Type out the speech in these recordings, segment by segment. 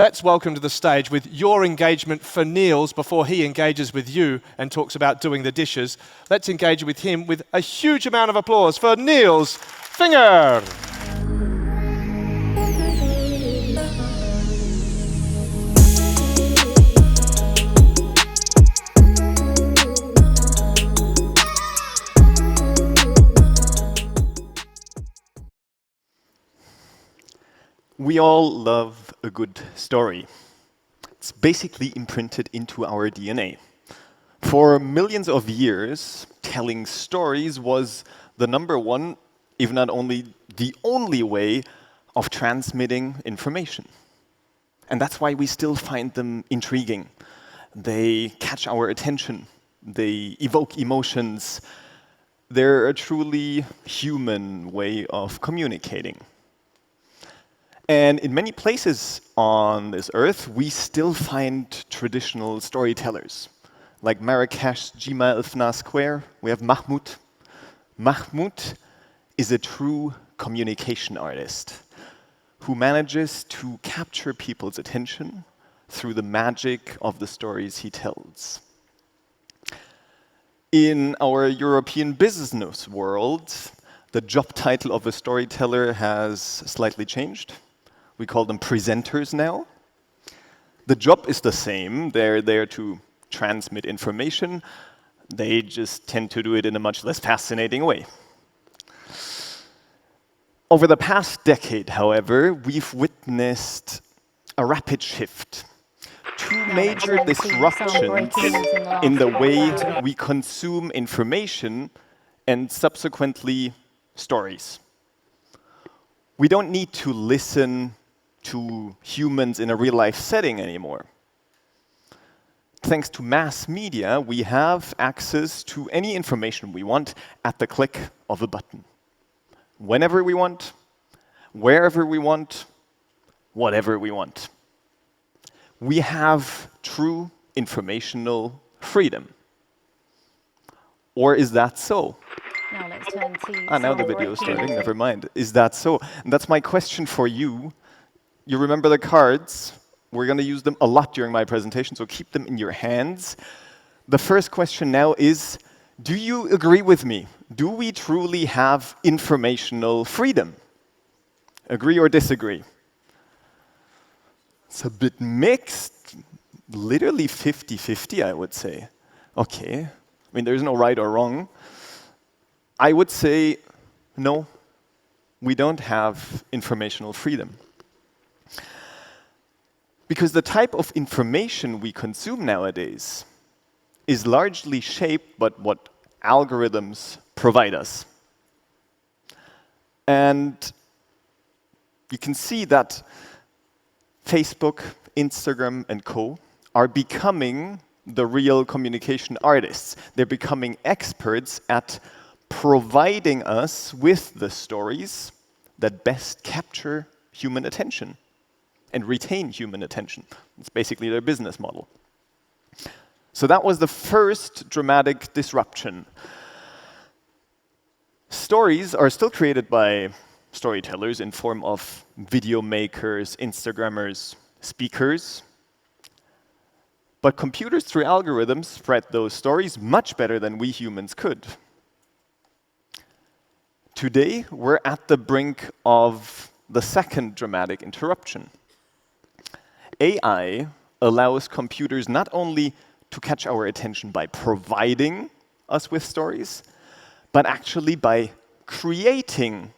Let's welcome to the stage with your engagement for Nils before he engages with you and talks about doing the dishes. Let's engage with him with a huge amount of applause for Nils Finger. We all love a good story. It's basically imprinted into our DNA. For millions of years, telling stories was the number one, if not only the only way of transmitting information. And that's why we still find them intriguing. They catch our attention. They evoke emotions. They're a truly human way of communicating. And in many places on this earth, we still find traditional storytellers. Like Marrakesh's Jima el-Fna Square, we have Mahmoud. Mahmoud is a true communication artist who manages to capture people's attention through the magic of the stories he tells. In our European business world, the job title of a storyteller has slightly changed. We call them presenters now. The job is the same. They're there to transmit information. They just tend to do it in a much less fascinating way. Over the past decade, however, we've witnessed a rapid shift. Two major disruptions in the way we consume information and subsequently stories. We don't need to listen to humans in a real-life setting anymore. Thanks to mass media, we have access to any information we want at the click of a button. Whenever we want, wherever we want, whatever we want. We have true informational freedom. Or is that so? Now let's turn to now the video is starting, never mind. Is that so? And that's my question for you. You remember the cards? We're going to use them a lot during my presentation, so keep them in your hands. The first question now is, do you agree with me? Do we truly have informational freedom? Agree or disagree? It's a bit mixed, literally 50-50, I would say. Okay, I mean, there's no right or wrong. I would say, no, we don't have informational freedom. Because the type of information we consume nowadays is largely shaped by what algorithms provide us. And you can see that Facebook, Instagram, and co. are becoming the real communication artists. They're becoming experts at providing us with the stories that best capture human attention and retain human attention. It's basically their business model. So that was the first dramatic disruption. Stories are still created by storytellers in form of video makers, Instagrammers, speakers. But computers, through algorithms, spread those stories much better than we humans could. Today, we're at the brink of the second dramatic interruption. AI allows computers not only to catch our attention by providing us with stories, but actually by creating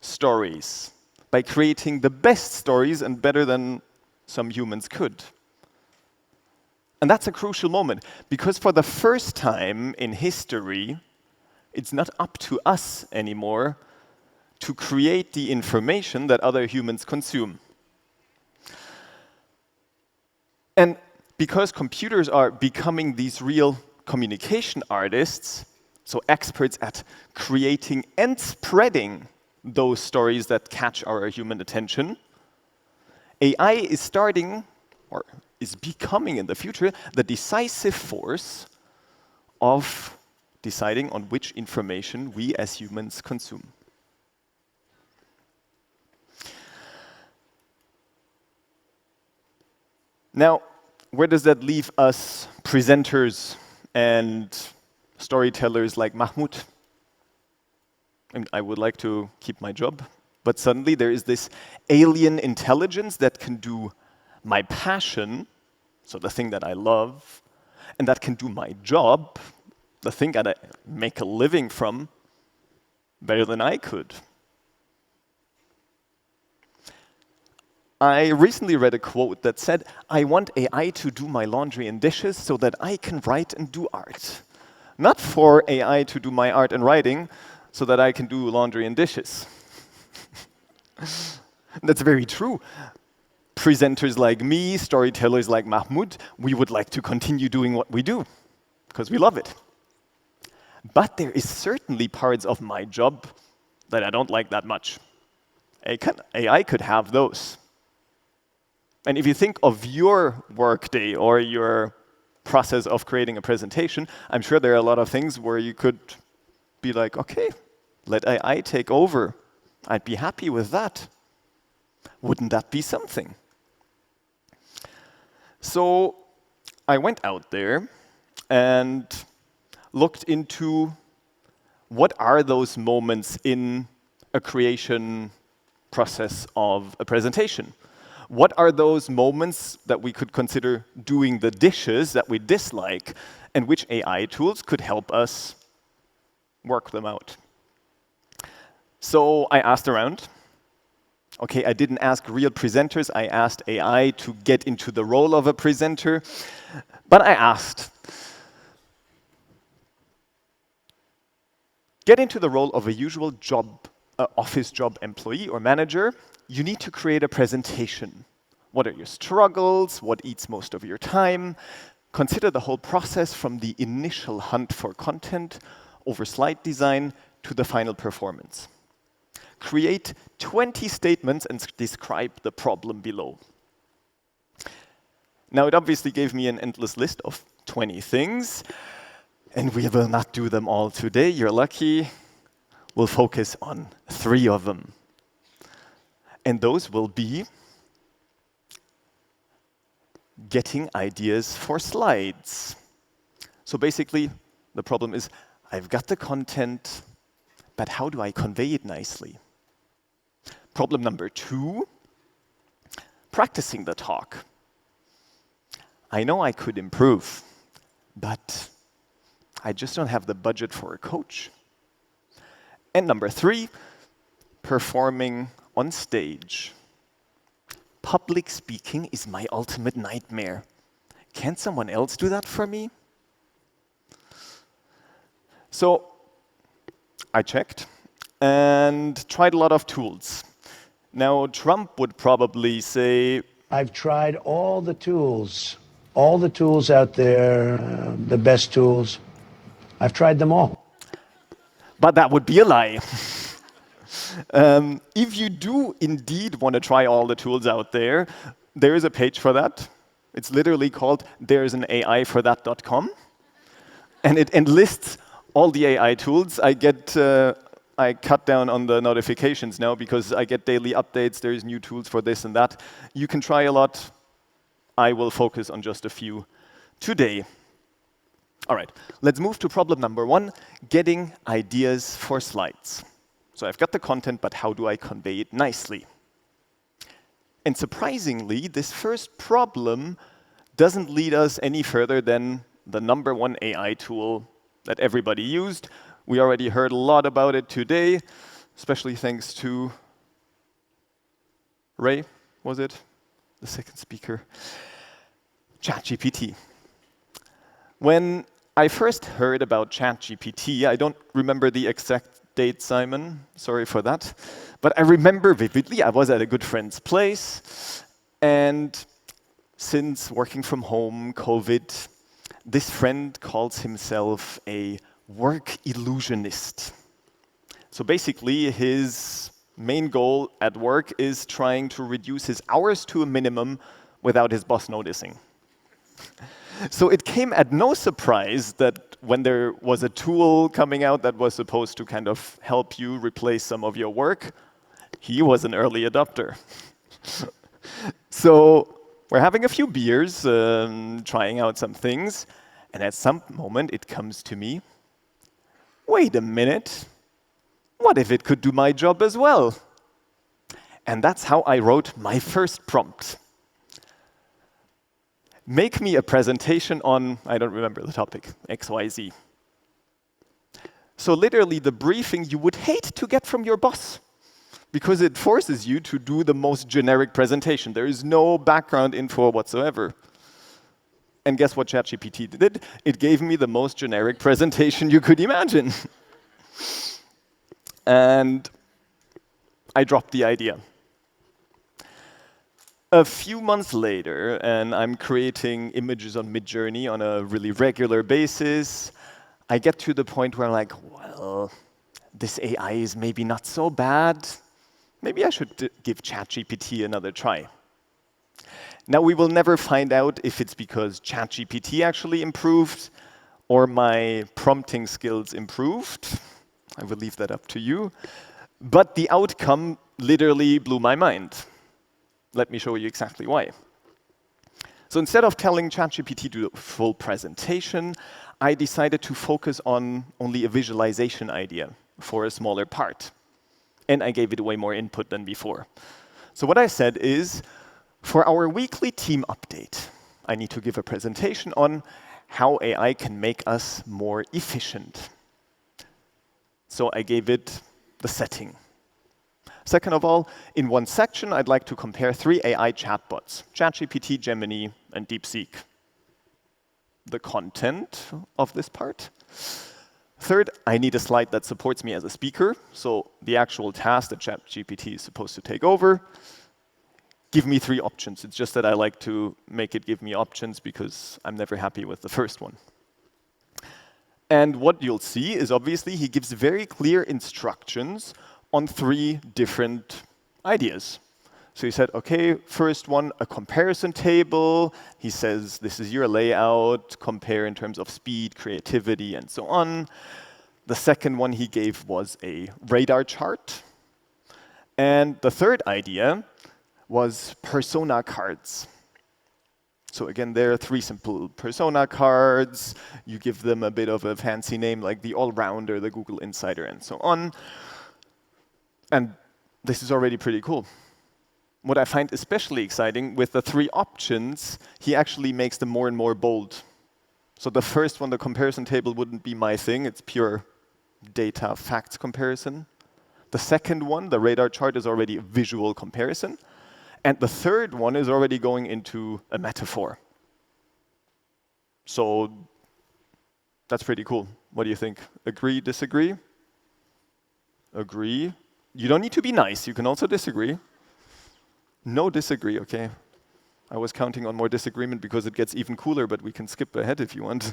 stories, by creating the best stories and better than some humans could. And that's a crucial moment, because for the first time in history, it's not up to us anymore to create the information that other humans consume. And because computers are becoming these real communication artists, so experts at creating and spreading those stories that catch our human attention, AI is starting, or is becoming in the future, the decisive force of deciding on which information we as humans consume. Now, where does that leave us presenters and storytellers like Mahmoud? And I would like to keep my job, but suddenly there is this alien intelligence that can do my passion, so the thing that I love, and that can do my job, the thing that I make a living from, better than I could. I recently read a quote that said, "I want AI to do my laundry and dishes so that I can write and do art." Not for AI to do my art and writing so that I can do laundry and dishes. That's very true. Presenters like me, storytellers like Mahmoud, we would like to continue doing what we do because we love it. But there is certainly parts of my job that I don't like that much. AI could have those. And if you think of your workday or your process of creating a presentation, I'm sure there are a lot of things where you could be like, okay, let AI take over. I'd be happy with that. Wouldn't that be something? So I went out there and looked into what are those moments in a creation process of a presentation. What are those moments that we could consider doing the dishes that we dislike, and which AI tools could help us work them out? So I asked around. Okay, I didn't ask real presenters, I asked AI to get into the role of a presenter. But I asked, get into the role of a usual job, office job employee or manager. You need to create a presentation. What are your struggles? What eats most of your time? Consider the whole process from the initial hunt for content over slide design to the final performance. Create 20 statements and describe the problem below. Now, it obviously gave me an endless list of 20 things, and we will not do them all today. You're lucky. We'll focus on 3 of them. And those will be getting ideas for slides. So basically, the problem is, I've got the content, but how do I convey it nicely? Problem number 2, practicing the talk. I know I could improve, but I just don't have the budget for a coach. And number 3, performing on stage. Public speaking is my ultimate nightmare. Can't someone else do that for me? So I checked and tried a lot of tools. Now, Trump would probably say, I've tried all the tools out there, the best tools. I've tried them all. but that would be a lie. If you do indeed want to try all the tools out there, there is a page for that. It's literally called there'isanAIforthat.com. And it lists all the AI tools. I cut down on the notifications now because I get daily updates. There's new tools for this and that. You can try a lot. I will focus on just a few today. All right, let's move to problem number 1, getting ideas for slides. So I've got the content, but how do I convey it nicely? And surprisingly, this first problem doesn't lead us any further than the number 1 AI tool that everybody used. We already heard a lot about it today, especially thanks to Ray, was it? The second speaker. ChatGPT. When I first heard about ChatGPT, I don't remember the exact date, Simon, sorry for that, but I remember vividly I was at a good friend's place, and since working from home, COVID, this friend calls himself a work illusionist. So basically, his main goal at work is trying to reduce his hours to a minimum without his boss noticing. So it came at no surprise that when there was a tool coming out that was supposed to kind of help you replace some of your work, he was an early adopter. So We're having a few beers, trying out some things, and at some moment it comes to me, wait a minute, what if it could do my job as well? And that's how I wrote my first prompt. Make me a presentation on, I don't remember the topic, XYZ. So literally the briefing you would hate to get from your boss, because it forces you to do the most generic presentation. There is no background info whatsoever. And guess what ChatGPT did? It gave me the most generic presentation you could imagine. And I dropped the idea. A few months later, and I'm creating images on Midjourney on a really regular basis, I get to the point where I'm like, well, this AI is maybe not so bad. Maybe I should give ChatGPT another try. Now, we will never find out if it's because ChatGPT actually improved or my prompting skills improved. I will leave that up to you. But the outcome literally blew my mind. Let me show you exactly why. So instead of telling ChatGPT to do a full presentation, I decided to focus on only a visualization idea for a smaller part. And I gave it way more input than before. So what I said is, for our weekly team update, I need to give a presentation on how AI can make us more efficient. So I gave it the setting. Second of all, in one section, I'd like to compare 3 AI chatbots, ChatGPT, Gemini, and DeepSeek. The content of this part. Third, I need a slide that supports me as a speaker, so the actual task that ChatGPT is supposed to take over. Give me 3 options. It's just that I like to make it give me options because I'm never happy with the first one. And what you'll see is obviously he gives very clear instructions on 3 different ideas. So he said, OK, first one, a comparison table. He says, this is your layout, compare in terms of speed, creativity, and so on. The second one he gave was a radar chart. And the third idea was persona cards. So again, there are 3 simple persona cards. You give them a bit of a fancy name like the all-rounder, the Google Insider, and so on. And this is already pretty cool. What I find especially exciting, with the 3 options, he actually makes them more and more bold. So the first one, the comparison table, wouldn't be my thing. It's pure data facts comparison. The second one, the radar chart, is already a visual comparison. And the third one is already going into a metaphor. So that's pretty cool. What do you think? Agree, disagree? Agree. You don't need to be nice. You can also disagree. No disagree, OK. I was counting on more disagreement because it gets even cooler, but we can skip ahead if you want.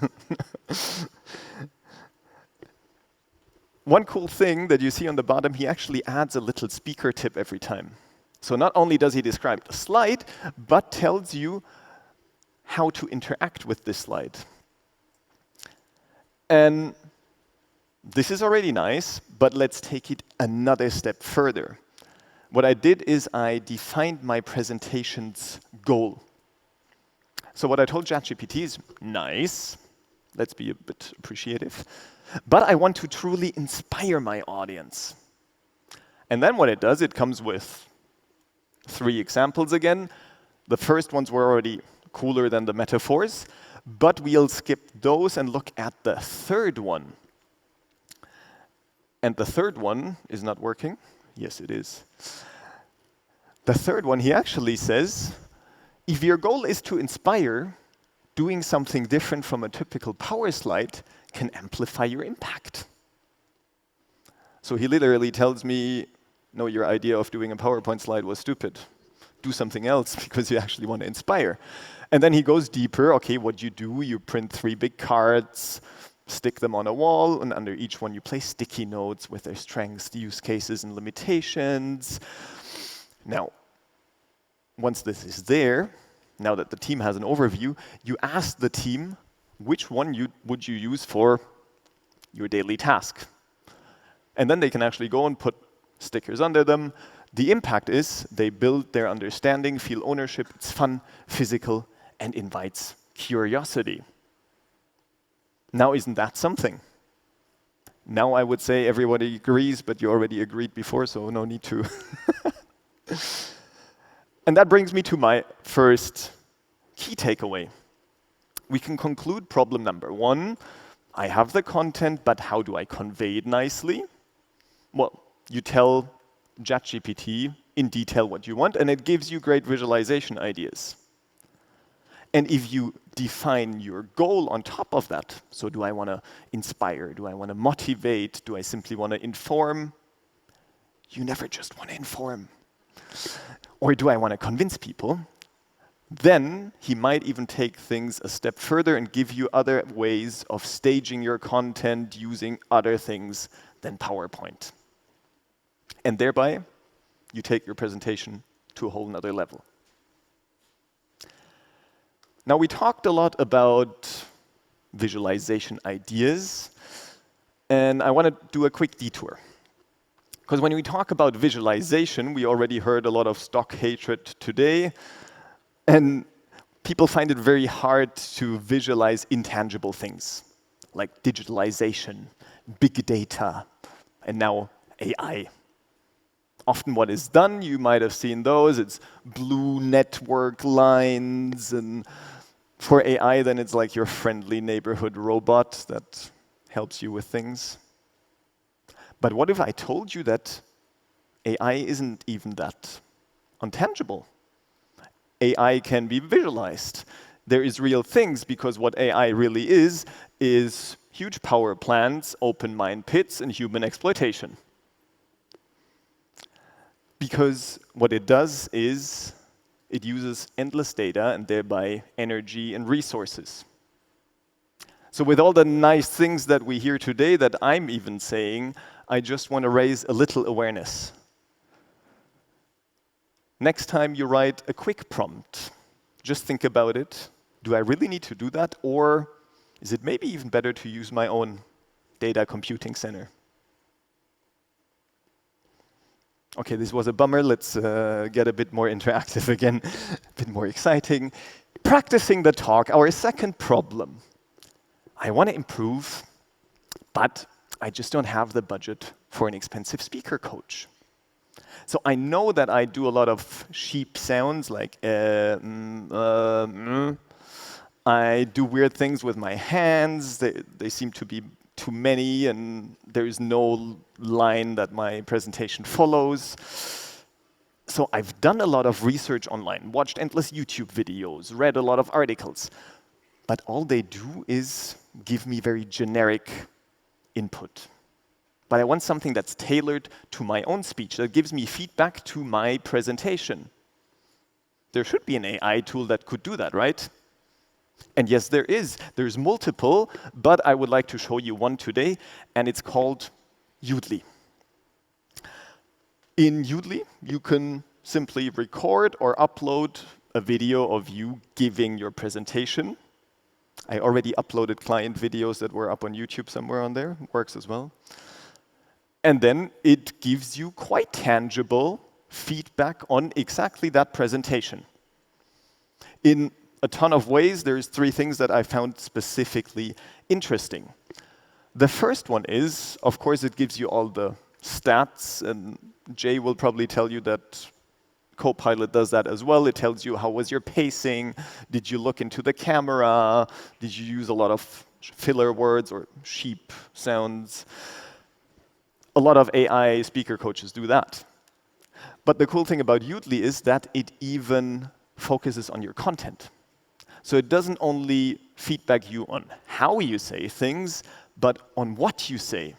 One cool thing that you see on the bottom, he actually adds a little speaker tip every time. So not only does he describe the slide, but tells you how to interact with this slide. And this is already nice, but let's take it another step further. What I did is I defined my presentation's goal. So what I told ChatGPT is, nice, let's be a bit appreciative, but I want to truly inspire my audience. And then what it does, it comes with 3 examples again. The first ones were already cooler than the metaphors, but we'll skip those and look at the third one. And the third one is not working. Yes, it is. The third one, he actually says, if your goal is to inspire, doing something different from a typical power slide can amplify your impact. So he literally tells me, no, your idea of doing a PowerPoint slide was stupid. Do something else because you actually want to inspire. And then he goes deeper. OK, what you do, you print 3 big cards, stick them on a wall, and under each one you place sticky notes with their strengths, use cases, and limitations. Now, once this is there, now that the team has an overview, you ask the team which one would you use for your daily task. And then they can actually go and put stickers under them, The impact is they build their understanding, feel ownership, it's fun, physical, and invites curiosity. Now, isn't that something? Now I would say everybody agrees, but you already agreed before, so no need to. And that brings me to my first key takeaway. We can conclude problem number one. I have the content, but how do I convey it nicely? Well, you tell ChatGPT in detail what you want, and it gives you great visualization ideas. And if you define your goal on top of that, so do I want to inspire? Do I want to motivate? Do I simply want to inform? You never just want to inform. Or do I want to convince people? Then he might even take things a step further and give you other ways of staging your content using other things than PowerPoint. And thereby, you take your presentation to a whole nother level. Now, we talked a lot about visualization ideas, and I want to do a quick detour. Because when we talk about visualization, we already heard a lot of stock hatred today, and people find it very hard to visualize intangible things, like digitalization, big data, and now AI. Often what is done, you might have seen those, it's blue network lines, and for AI, then it's like your friendly neighborhood robot that helps you with things. But what if I told you that AI isn't even that untangible? AI can be visualized. There is real things, because what AI really is huge power plants, open mine pits, and human exploitation. Because what it does is it uses endless data and thereby energy and resources. So with all the nice things that we hear today that I'm even saying, I just want to raise a little awareness. Next time you write a quick prompt, just think about it. Do I really need to do that? Or is it maybe even better to use my own data computing center? Okay, this was a bummer. Let's get a bit more interactive again, a bit more exciting. Practicing the talk, our second problem. I want to improve, but I just don't have the budget for an expensive speaker coach. So I know that I do a lot of sheep sounds, like I do weird things with my hands. They seem to be too many, and there is no line that my presentation follows. So I've done a lot of research online, watched endless YouTube videos, read a lot of articles. But all they do is give me very generic input. But I want something that's tailored to my own speech, that gives me feedback to my presentation. There should be an AI tool that could do that, right? And yes, there is. There's multiple, but I would like to show you one today, and it's called Udly. In Udly, you can simply record or upload a video of you giving your presentation. I already uploaded client videos that were up on YouTube somewhere on there. It works as well. And then it gives you quite tangible feedback on exactly that presentation. In a ton of ways, there's three things that I found specifically interesting. The first one is, of course, it gives you all the stats, and Jay will probably tell you that Copilot does that as well. It tells you how was your pacing, did you look into the camera, did you use a lot of filler words or sheep sounds. A lot of AI speaker coaches do that. But the cool thing about Udly is that it even focuses on your content. So it doesn't only feedback you on how you say things, but on what you say.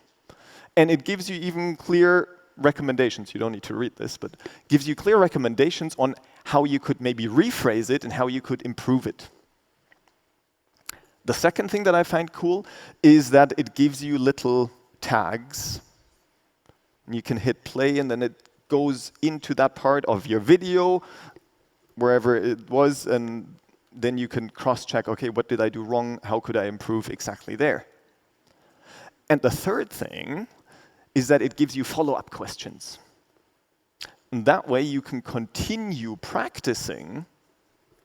And it gives you even clear recommendations. You don't need to read this, but gives you clear recommendations on how you could maybe rephrase it and how you could improve it. The second thing that I find cool is that it gives you little tags. You can hit play, and then it goes into that part of your video, wherever it was, and then you can cross-check, okay, what did I do wrong? How could I improve exactly there? And the third thing is that it gives you follow-up questions. And that way you can continue practicing.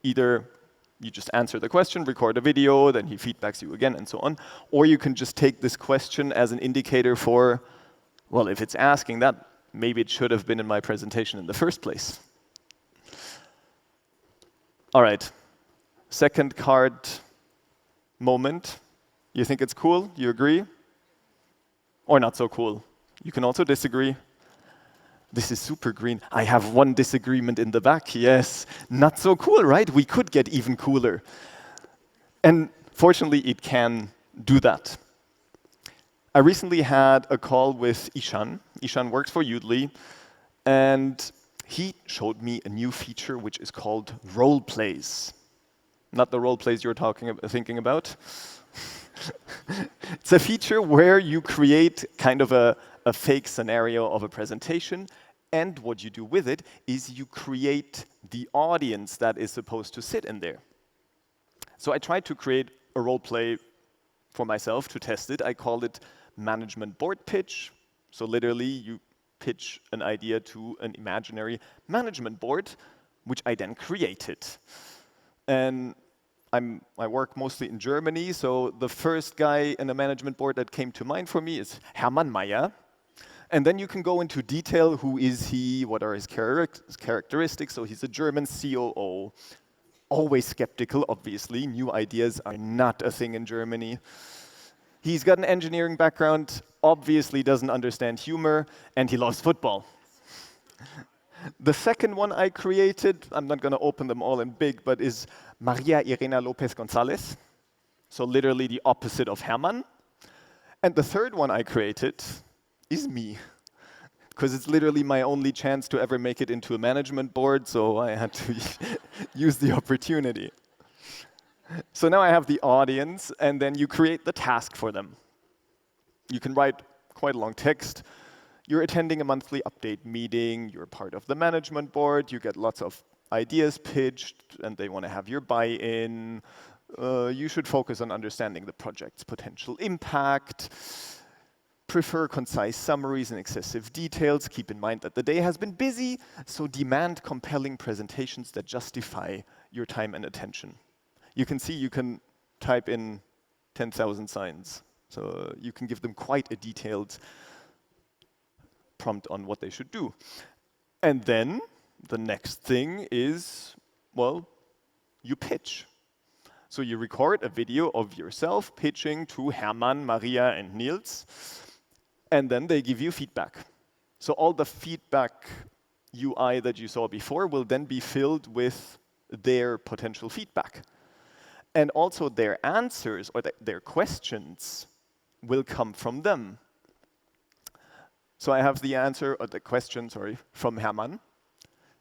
Either you just answer the question, record a video, then he feedbacks you again, and so on. Or you can just take this question as an indicator for, well, if it's asking that, maybe it should have been in my presentation in the first place. All right, second card moment. You think it's cool? You agree? Or not so cool? You can also disagree. This is super green. I have one disagreement in the back. Yes, not so cool, right? We could get even cooler. And fortunately, it can do that. I recently had a call with Ishan. Ishan works for Udly, and he showed me a new feature which is called role plays. Not the role plays you're thinking about. It's a feature where you create kind of a fake scenario of a presentation, and what you do with it is you create the audience that is supposed to sit in there. So I tried to create a role play for myself to test it. I called it management board pitch. So literally, you pitch an idea to an imaginary management board, which I then created. And I work mostly in Germany, so the first guy in the management board that came to mind for me is Hermann Mayer. And then you can go into detail, who is he, what are his characteristics. So he's a German COO, always skeptical, obviously. New ideas are not a thing in Germany. He's got an engineering background, obviously doesn't understand humor, and he loves football. The second one I created, I'm not going to open them all in big, but is Maria Irena Lopez Gonzalez. So literally the opposite of Hermann. And the third one I created is me, because it's literally my only chance to ever make it into a management board, so I had to use the opportunity. So now I have the audience, and then you create the task for them. You can write quite a long text. You're attending a monthly update meeting, you're part of the management board, you get lots of ideas pitched, and they want to have your buy-in. You should focus on understanding the project's potential impact. Prefer concise summaries and excessive details. Keep in mind that the day has been busy, so demand compelling presentations that justify your time and attention. You can see you can type in 10,000 signs, so you can give them quite a detailed prompt on what they should do. And then the next thing is, well, you pitch. So you record a video of yourself pitching to Hermann, Maria, and Nils, and then they give you feedback. So all the feedback UI that you saw before will then be filled with their potential feedback. And also their answers or their questions will come from them. So I have the answer, or the question, sorry, from Hermann.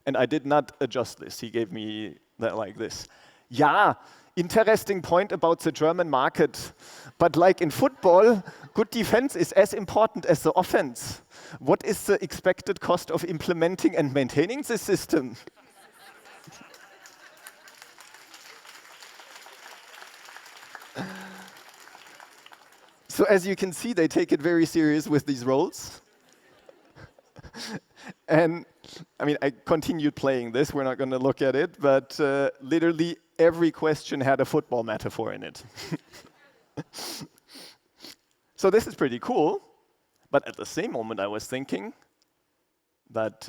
And I did not adjust this. He gave me that like this. Yeah, interesting point about the German market. But like in football, good defense is as important as the offense. What is the expected cost of implementing and maintaining this system? So as you can see, they take it very serious with these roles. And I mean, I continued playing this. We're not going to look at it, but literally every question had a football metaphor in it. So this is pretty cool. But at the same moment, I was thinking that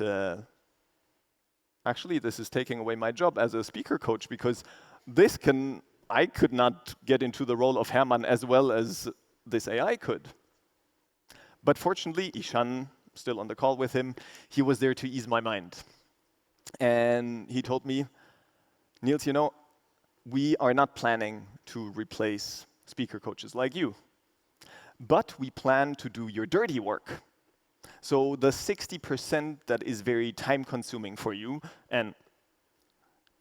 actually this is taking away my job as a speaker coach, because I could not get into the role of Hermann as well as this AI could. But fortunately, Ishan, still on the call with him, he was there to ease my mind. And he told me, Nils, you know, we are not planning to replace speaker coaches like you, but we plan to do your dirty work. So the 60% that is very time-consuming for you and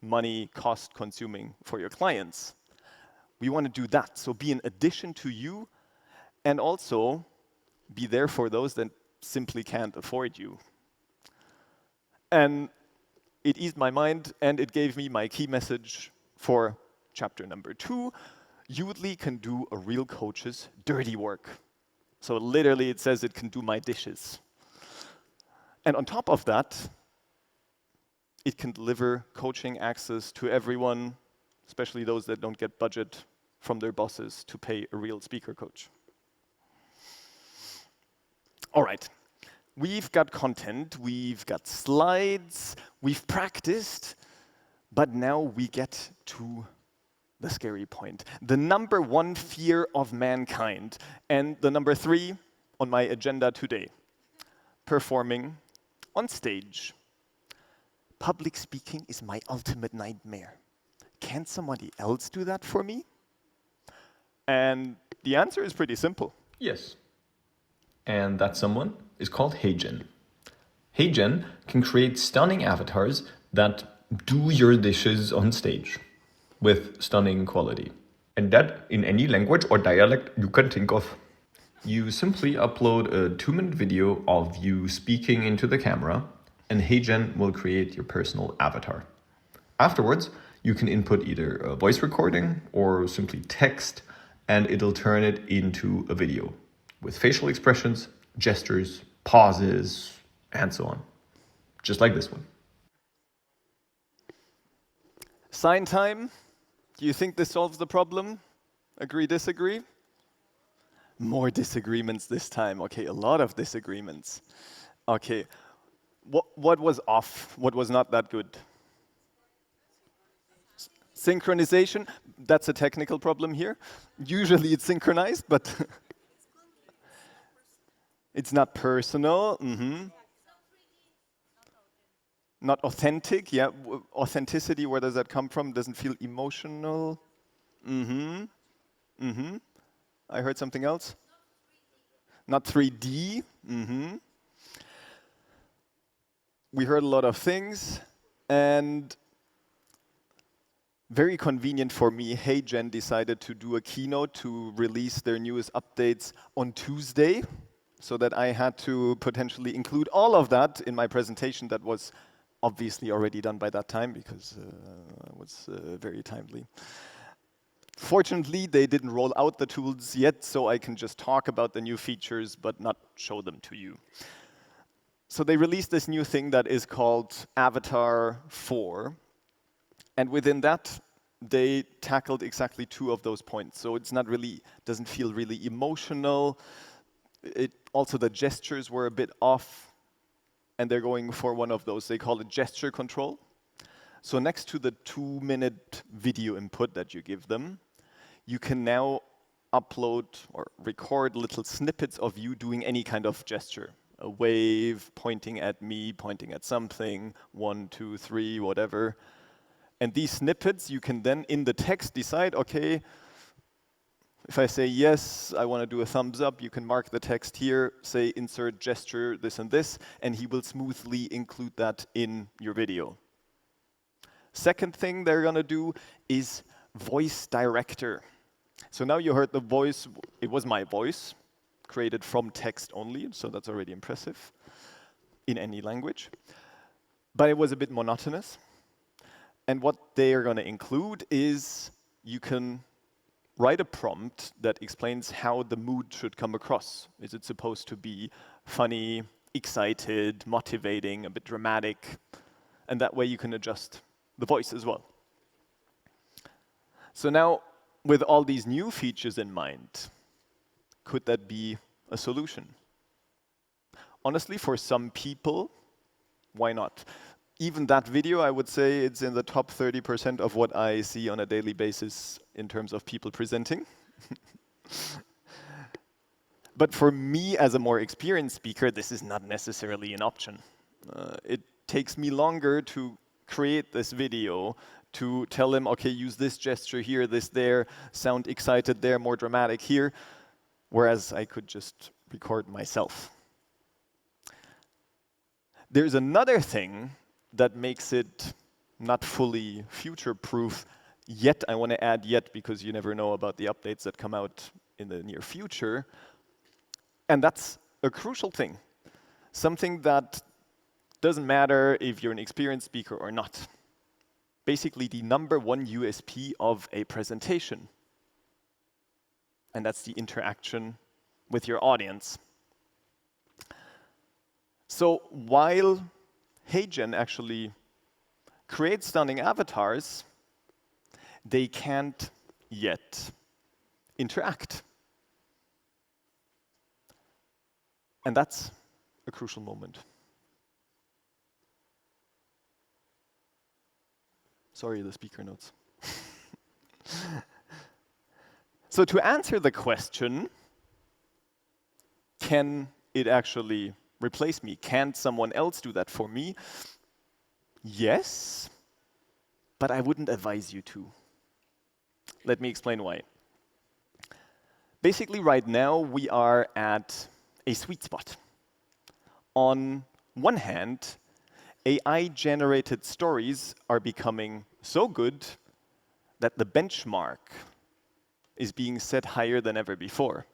money cost-consuming for your clients, we want to do that. So be an addition to you, and also be there for those that simply can't afford you. And it eased my mind, and it gave me my key message for chapter number 2. Udly can do a real coach's dirty work. So literally it says it can do my dishes. And on top of that, It can deliver coaching access to everyone, especially those that don't get budget from their bosses to pay a real speaker coach. All right, we've got content, we've got slides, we've practiced, but now we get to the scary point. The number one fear of mankind, and the number 3 on my agenda today. Performing on stage. Public speaking is my ultimate nightmare. Can somebody else do that for me? And the answer is pretty simple. Yes. And that someone is called HeyGen. HeyGen can create stunning avatars that do your dishes on stage with stunning quality. And that in any language or dialect you can think of. You simply upload a 2-minute video of you speaking into the camera, and HeyGen will create your personal avatar. Afterwards, you can input either a voice recording or simply text, and it'll turn it into a video with facial expressions, gestures, pauses, and so on. Just like this one. Sign time. Do you think this solves the problem? Agree, disagree? More disagreements this time. Okay, a lot of disagreements. Okay, what was off? What was not that good? Synchronization. That's a technical problem here. Usually it's synchronized, but it's not personal. Not authentic. Yeah, authenticity. Where does that come from? Doesn't feel emotional. I heard something else. Not 3D. We heard a lot of things, and very convenient for me, HeyGen decided to do a keynote to release their newest updates on Tuesday, so that I had to potentially include all of that in my presentation that was obviously already done by that time, because it was very timely. Fortunately, they didn't roll out the tools yet, so I can just talk about the new features, but not show them to you. So they released this new thing that is called Avatar 4. And within that, they tackled exactly 2 of those points. So it's not really, doesn't feel really emotional. Also, the gestures were a bit off. And they're going for one of those. They call it gesture control. So next to the 2-minute video input that you give them, you can now upload or record little snippets of you doing any kind of gesture. A wave, pointing at me, pointing at something, 1, 2, 3, whatever. And these snippets, you can then, in the text, decide, okay, if I say yes, I want to do a thumbs up, you can mark the text here, say insert gesture, this and this, and he will smoothly include that in your video. Second thing they're going to do is voice director. So now you heard the voice, it was my voice, created from text only, so that's already impressive in any language. But it was a bit monotonous. And what they are going to include is you can write a prompt that explains how the mood should come across. Is it supposed to be funny, excited, motivating, a bit dramatic? And that way you can adjust the voice as well. So now, with all these new features in mind, could that be a solution? Honestly, for some people, why not? Even that video, I would say it's in the top 30% of what I see on a daily basis in terms of people presenting. But for me, as a more experienced speaker, this is not necessarily an option. It takes me longer to create this video, to tell them, okay, use this gesture here, this there, sound excited there, more dramatic here, whereas I could just record myself. There's another thing that makes it not fully future-proof yet. I want to add yet because you never know about the updates that come out in the near future. And that's a crucial thing. Something that doesn't matter if you're an experienced speaker or not. Basically, the number one USP of a presentation. And that's the interaction with your audience. So while HeyGen actually create stunning avatars, they can't yet interact. And that's a crucial moment. Sorry, the speaker notes. So to answer the question, can it actually replace me? Can someone else do that for me? Yes, but I wouldn't advise you to. Let me explain why. Basically, right now, we are at a sweet spot. On one hand, AI-generated stories are becoming so good that the benchmark is being set higher than ever before.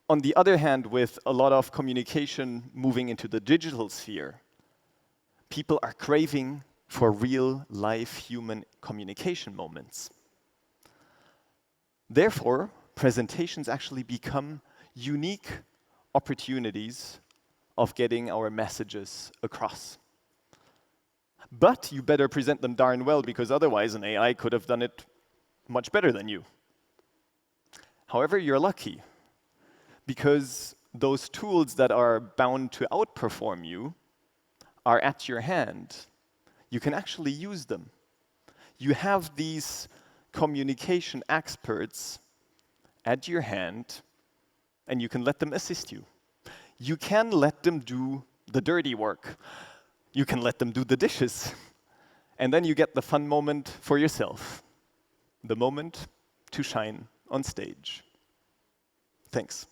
On the other hand, with a lot of communication moving into the digital sphere, people are craving for real-life human communication moments. Therefore, presentations actually become unique opportunities of getting our messages across. But you better present them darn well, because otherwise an AI could have done it much better than you. However, you're lucky, because those tools that are bound to outperform you are at your hand. You can actually use them. You have these communication experts at your hand, and you can let them assist you. You can let them do the dirty work. You can let them do the dishes. And then you get the fun moment for yourself, the moment to shine on stage. Thanks.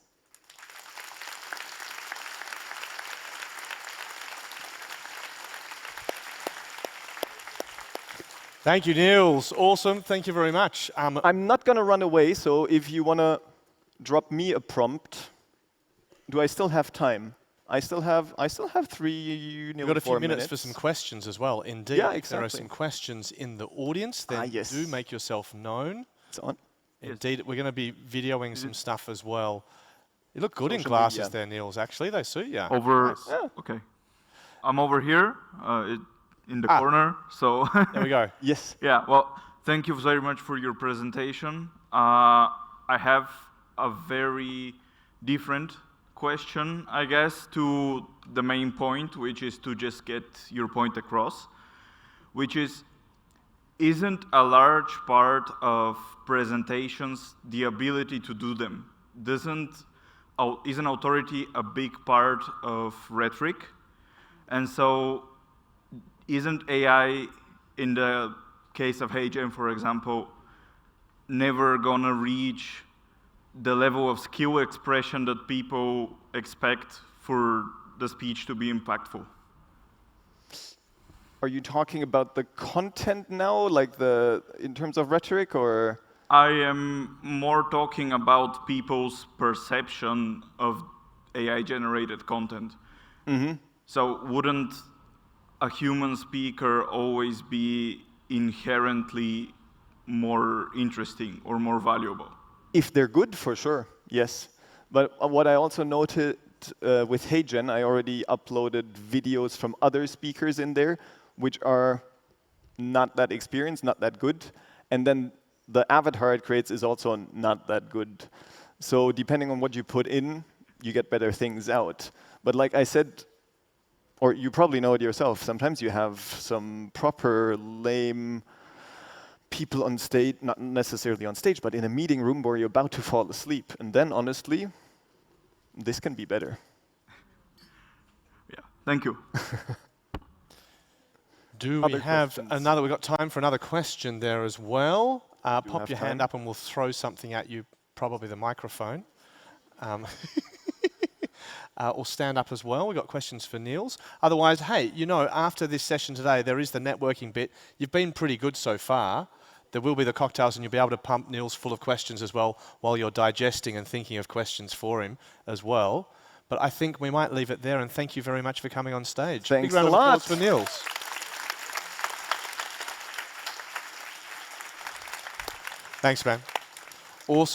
Thank you, Nils. Awesome. Thank you very much. I'm not going to run away, so if you want to drop me a prompt, do I still have time? I still have 3, We've got a few 4 minutes for some questions as well. Indeed, Yeah, exactly. there are some questions in the audience. Then yes. do make yourself known. It's on. Indeed, we're going to be videoing some stuff as well. You look good in Social glasses media. there, Nils. Actually, they suit you. Over. Nice. Yeah. Okay. I'm over here in the corner. So. There we go. Yes. Yeah. Well, thank you very much for your presentation. I have a very different question, I guess, to the main point, which is to just get your point across, which is, isn't a large part of presentations the ability to do them? Isn't authority a big part of rhetoric? And so isn't AI, in the case of HeyGen, for example, never gonna reach the level of skill expression that people expect for the speech to be impactful? Are you talking about the content now, like in terms of rhetoric, or? I am more talking about people's perception of AI-generated content. So wouldn't a human speaker always be inherently more interesting or more valuable? If they're good, for sure, yes. But what I also noted with HeyGen, I already uploaded videos from other speakers in there, which are not that experienced, not that good. And then the avatar it creates is also not that good. So depending on what you put in, you get better things out. But like I said, or you probably know it yourself, sometimes you have some proper lame people on stage, not necessarily on stage, but in a meeting room where you're about to fall asleep. And then, honestly, this can be better. Yeah, thank you. Do we Other have questions? another? We've got time for another question there as well. Pop have your hand time. up and we'll throw something at you, probably the microphone. Or stand up as well. We've got questions for Nils. Otherwise, hey, you know, after this session today, there is the networking bit. You've been pretty good so far. There will be the cocktails, and you'll be able to pump Nils full of questions as well while you're digesting and thinking of questions for him as well. But I think we might leave it there, and thank you very much for coming on stage. Thanks Big round a of lot. applause for Nils. Thanks, man. Awesome.